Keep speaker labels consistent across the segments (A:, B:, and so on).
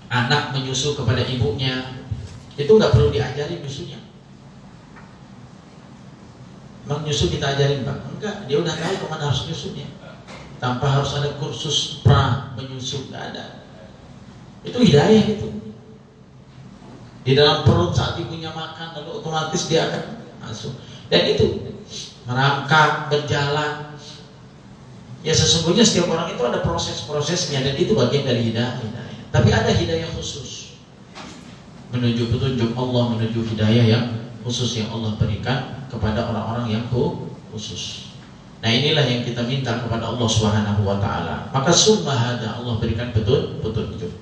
A: Anak menyusu kepada ibunya, itu nggak perlu diajari nyusunya. Emang nyusu kita ajarin Pak? Enggak, dia udah tahu kemana harus nyusunya. Tanpa harus ada kursus pra menyusu, nggak ada. Itu hidayah itu. Di dalam perut saat ibunya makan, lalu otomatis dia akan masuk. Dan itu merangkak, berjalan. Ya sesungguhnya setiap orang itu ada proses-prosesnya, dan itu bagian dari hidayah. Tapi ada hidayah khusus, menuju petunjuk Allah, menuju hidayah yang khusus yang Allah berikan kepada orang-orang yang khusus. Nah inilah yang kita minta kepada Allah Subhanahu wa ta'ala. Maka summa hada, Allah berikan petunjuk.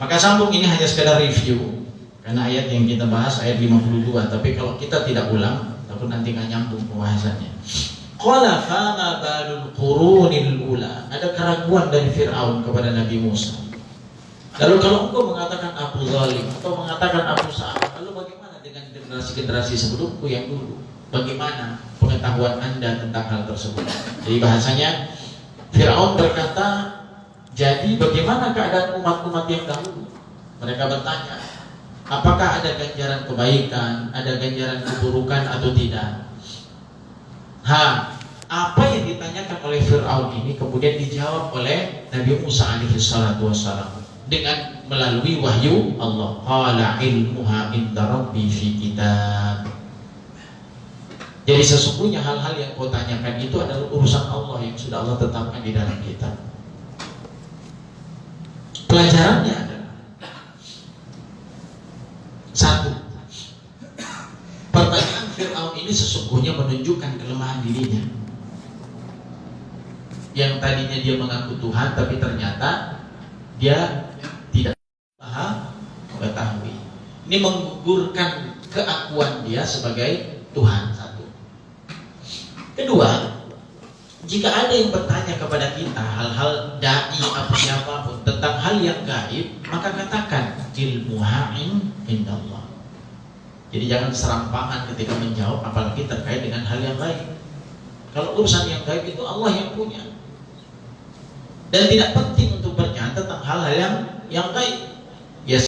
A: Maka sambung, ini hanya sekedar review, karena ayat yang kita bahas ayat 52. Tapi kalau kita tidak ulang, takut nanti nggak nyambung pembahasannya. Qala fama balul qurunil ula. Ada keraguan dari Fir'aun kepada Nabi Musa. Lalu kalau engkau mengatakan Abu Zalim atau mengatakan Abu Sa'ad, lalu bagaimana dengan generasi-generasi sebelumku yang dulu? Bagaimana pengetahuan anda tentang hal tersebut? Jadi bahasanya Fir'aun berkata, jadi bagaimana keadaan umat-umat yang dahulu? Mereka bertanya, apakah ada ganjaran kebaikan, ada ganjaran keburukan atau tidak? Apa yang ditanyakan oleh Fir'aun ini kemudian dijawab oleh Nabi Musa alaihi salatu wassalam dengan melalui wahyu Allah. Qala ilmuha inda rabbi fi kitab. Jadi sesungguhnya hal-hal yang kau tanyakan itu adalah urusan Allah yang sudah Allah tetapkan di dalam kitab. Pelajarannya adalah satu, pertanyaan Fir'aun ini sesungguhnya menunjukkan kelemahan dirinya. Yang tadinya dia mengaku Tuhan, tapi ternyata dia tidak mengetahui. Ini menggugurkan keakuan dia sebagai Tuhan. Satu. Kedua, jika ada yang bertanya kepada kita hal-hal dai atau siapapun tentang hal yang gaib, maka katakan ilmuha indallah. Jadi jangan serampangan ketika menjawab, apalagi terkait dengan hal yang gaib. Kalau urusan yang gaib itu Allah yang punya. Dan tidak penting untuk bertanya tentang hal-hal yang gaib. Ya